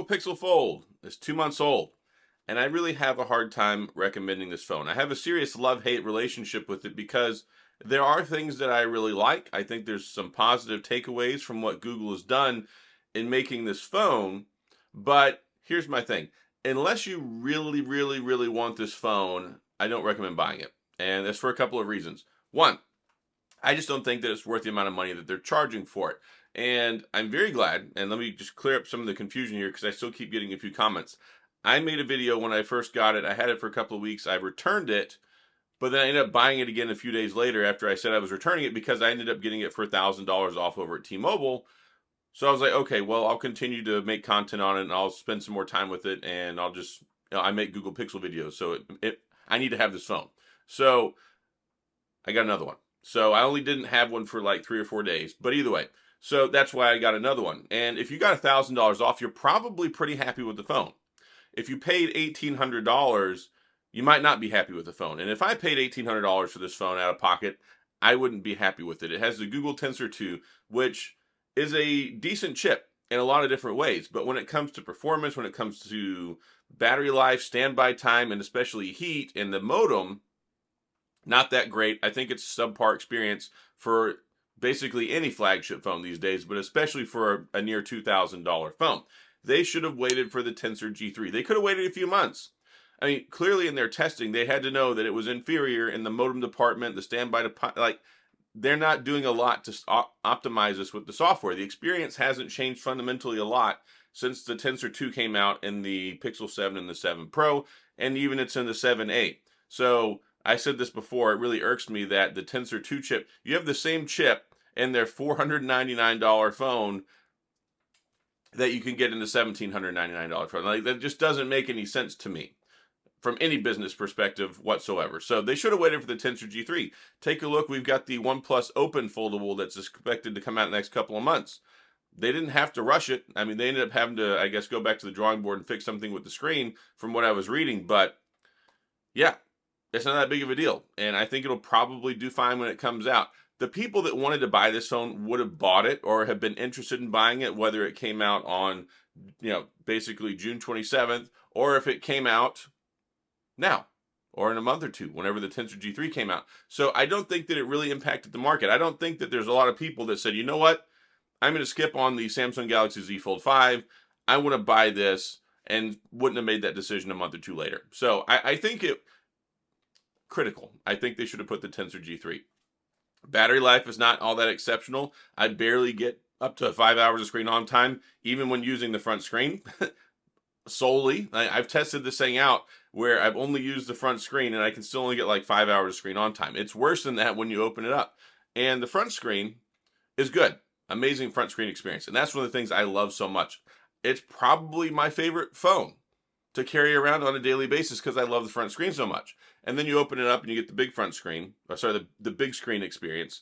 Google Pixel Fold is 2 months old, and I really have a hard time recommending this phone. I have a serious love-hate relationship with it because there are things that I really like. I think there's some positive takeaways from what Google has done in making this phone, but here's my thing. Unless you really, really, really want this phone, I don't recommend buying it. And that's for a couple of reasons. One, I just don't think that it's worth the amount of money that they're charging for it. And I'm very glad, and let me just clear up some of the confusion here because I still keep getting a few comments. I made a video when I first got it. I had it for a couple of weeks. I returned it, but then I ended up buying it again a few days later after I said I was returning it because I ended up getting it for $1,000 off over at T-Mobile. So I was like, okay, well, I'll continue to make content on it and I'll spend some more time with it and I'll just, I make Google Pixel videos. So I need to have this phone. So I got another one. So I only didn't have one for like 3 or 4 days, but either way. So that's why I got another one. And if you got $1,000 off, you're probably pretty happy with the phone. If you paid $1,800, you might not be happy with the phone. And if I paid $1,800 for this phone out of pocket, I wouldn't be happy with it. It has the Google Tensor 2, which is a decent chip in a lot of different ways. But when it comes to performance, when it comes to battery life, standby time, and especially heat and the modem, not that great. I think it's a subpar experience for basically any flagship phone these days, but especially for a near $2,000 phone. They should have waited for the Tensor G3. They could have waited a few months. I mean, clearly in their testing, they had to know that it was inferior in the modem department, the standby department. Like, they're not doing a lot to optimize this with the software. The experience hasn't changed fundamentally a lot since the Tensor 2 came out in the Pixel 7 and the 7 Pro, and even it's in the 7a. So I said this before, it really irks me that the Tensor 2 chip, you have the same chip in their $499 phone that you can get in the $1,799 phone. Like, that just doesn't make any sense to me from any business perspective whatsoever. So they should have waited for the Tensor G3. Take a look, we've got the OnePlus Open foldable that's expected to come out in the next couple of months. They didn't have to rush it. I mean, they ended up having to, I guess, go back to the drawing board and fix something with the screen from what I was reading. But yeah, it's not that big of a deal. And I think it'll probably do fine when it comes out. The people that wanted to buy this phone would have bought it or have been interested in buying it, whether it came out on, basically June 27th, or if it came out now or in a month or two, whenever the Tensor G3 came out. So I don't think that it really impacted the market. I don't think that there's a lot of people that said, you know what, I'm going to skip on the Samsung Galaxy Z Fold 5. I want to buy this, and wouldn't have made that decision a month or two later. So I think it critical. I think they should have put the Tensor G3. Battery life is not all that exceptional. I barely get up to 5 hours of screen on time, even when using the front screen solely. I've tested this thing out where I've only used the front screen and I can still only get like 5 hours of screen on time. It's worse than that when you open it up. And the front screen is good. Amazing front screen experience. And that's one of the things I love so much. It's probably my favorite phone to carry around on a daily basis because I love the front screen so much. And then you open it up and you get the big front screen, or sorry, the big screen experience.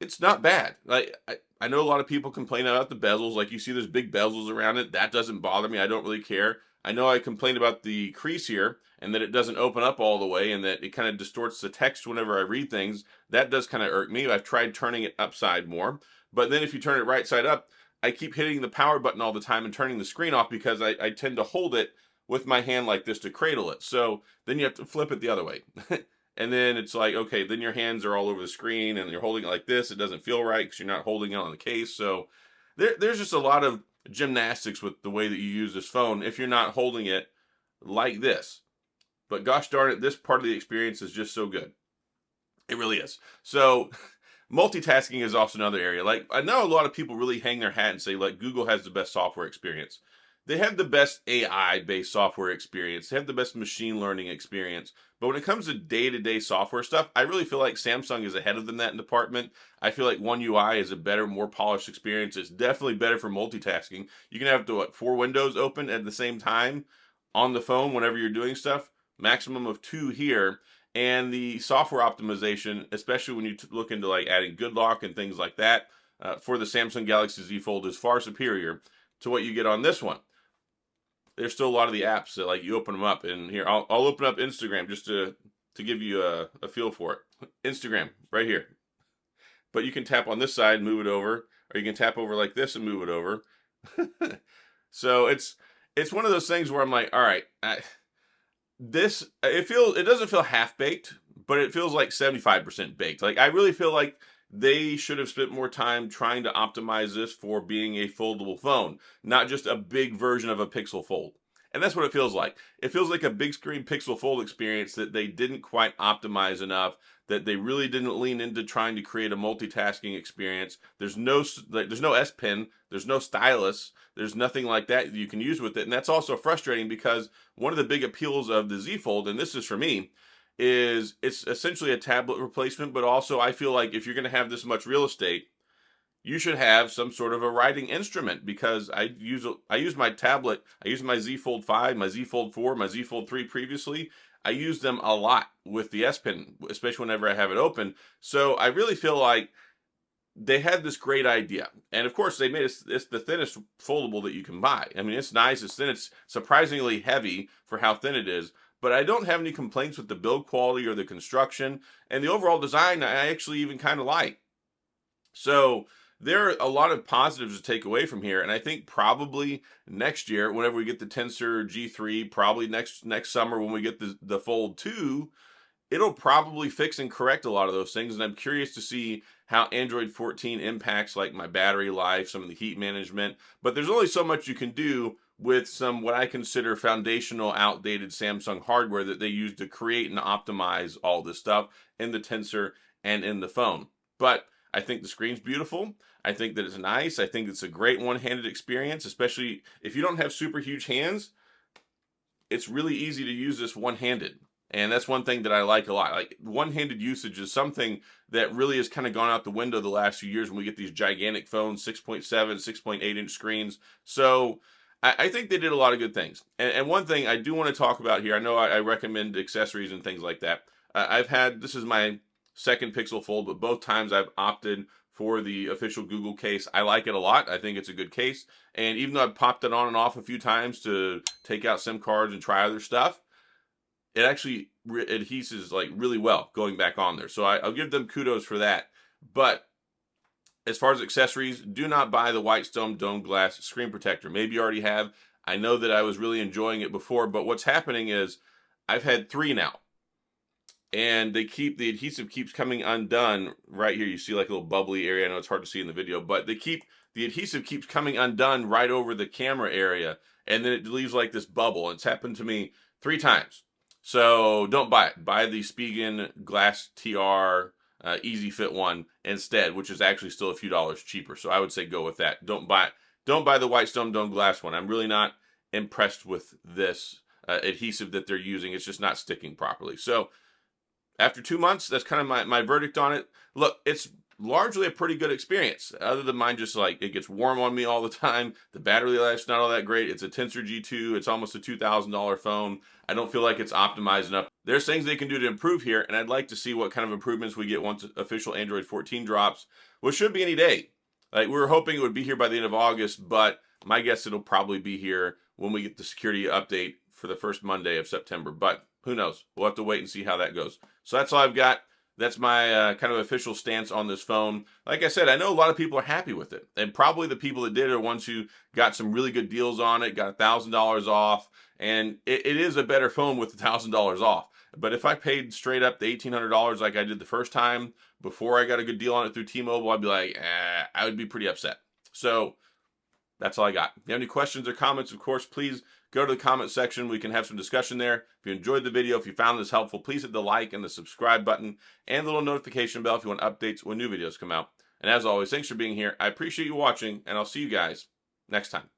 It's not bad. Like, I know a lot of people complain about the bezels. Like, you see there's big bezels around it. That doesn't bother me. I don't really care. I know I complain about the crease here and that it doesn't open up all the way and that it kind of distorts the text whenever I read things. That does kind of irk me. I've tried turning it upside more. But then if you turn it right side up, I keep hitting the power button all the time and turning the screen off because I tend to hold it with my hand like this to cradle it. So then you have to flip it the other way. And then it's like, okay, then your hands are all over the screen and you're holding it like this. It doesn't feel right because you're not holding it on the case. So there's just a lot of gymnastics with the way that you use this phone if you're not holding it like this. But gosh darn it, this part of the experience is just so good. It really is. So multitasking is also another area. Like, I know a lot of people really hang their hat and say, like, Google has the best software experience. They have the best AI-based software experience. They have the best machine learning experience. But when it comes to day-to-day software stuff, I really feel like Samsung is ahead of them in that department. I feel like One UI is a better, more polished experience. It's definitely better for multitasking. You can have 4 windows open at the same time on the phone whenever you're doing stuff. Maximum of 2 here. And the software optimization, especially when you look into like adding good lock and things like that, for the Samsung Galaxy Z Fold is far superior to what you get on this one. There's still a lot of the apps that, like, you open them up, and here I'll open up Instagram just to give you a feel for it. Instagram right here, but you can tap on this side, move it over, or you can tap over like this and move it over. So it's one of those things where I'm like, all right, it doesn't feel half baked, but it feels like 75% baked. Like I really feel like they should have spent more time trying to optimize this for being a foldable phone, not just a big version of a Pixel Fold. And that's what it feels like. It feels like a big screen Pixel Fold experience that they didn't quite optimize enough, that they really didn't lean into trying to create a multitasking experience. There's no S Pen, there's no stylus, there's nothing like that you can use with it. And that's also frustrating because one of the big appeals of the Z Fold, and this is for me, is it's essentially a tablet replacement, but also I feel like if you're going to have this much real estate, you should have some sort of a writing instrument, because I use my tablet, I use my Z Fold 5, my Z Fold 4, my Z Fold 3 previously. I use them a lot with the S Pen, especially whenever I have it open. So I really feel like they had this great idea. And of course, they made it's the thinnest foldable that you can buy. I mean, it's nice, it's thin, it's surprisingly heavy for how thin it is. But I don't have any complaints with the build quality or the construction. And the overall design, I actually even kind of like. So there are a lot of positives to take away from here, and I think probably next year, whenever we get the Tensor G3, probably next summer when we get the Fold 2, it'll probably fix and correct a lot of those things. And I'm curious to see how Android 14 impacts like my battery life, some of the heat management. But there's only so much you can do with some what I consider foundational outdated Samsung hardware that they use to create and optimize all this stuff in the Tensor and in the phone. But I think the screen's beautiful. I think that it's nice. I think it's a great one-handed experience, especially if you don't have super huge hands. It's really easy to use this one-handed. And that's one thing that I like a lot. Like one-handed usage is something that really has kind of gone out the window the last few years when we get these gigantic phones, 6.7, 6.8 inch screens. So I think they did a lot of good things. And one thing I do want to talk about here, I know I recommend accessories and things like that. This is my second Pixel Fold, but both times I've opted for the official Google case. I like it a lot. I think it's a good case. And even though I've popped it on and off a few times to take out SIM cards and try other stuff, it actually adheses like really well going back on there. So I'll give them kudos for that. But as far as accessories, do not buy the Whitestone Dome Glass screen protector. Maybe you already have. I know that I was really enjoying it before, but what's happening is I've had 3 now. And the adhesive keeps coming undone right here. You see like a little bubbly area. I know it's hard to see in the video, but the adhesive keeps coming undone right over the camera area, and then it leaves like this bubble. It's happened to me 3 times. So don't buy it. Buy the Spigen Glass TR Easy Fit one instead, which is actually still a few dollars cheaper. So I would say go with that. Don't buy the Whitestone Dome Glass one. I'm really not impressed with this adhesive that they're using. It's just not sticking properly. So after 2 months, that's kind of my verdict on it. Look, it's largely a pretty good experience, other than mine just like it gets warm on me all the time. The battery life's not all that great. It's a Tensor G2. It's almost a $2,000 phone. I don't feel like it's optimized enough. There's things they can do to improve here, and I'd like to see what kind of improvements we get once official Android 14 drops, which should be any day. Like we were hoping it would be here by the end of August, but my guess it'll probably be here when we get the security update for the first Monday of September. But who knows? We'll have to wait and see how that goes. So that's all I've got. That's my kind of official stance on this phone. Like I said, I know a lot of people are happy with it. And probably the people that did are ones who got some really good deals on it, got $1,000 off. And it is a better phone with $1,000 off. But if I paid straight up the $1,800 like I did the first time before I got a good deal on it through T-Mobile, I'd be like, I would be pretty upset. So that's all I got. If you have any questions or comments, of course, please go to the comment section. We can have some discussion there. If you enjoyed the video, if you found this helpful, please hit the like and the subscribe button and the little notification bell if you want updates when new videos come out. And as always, thanks for being here. I appreciate you watching, and I'll see you guys next time.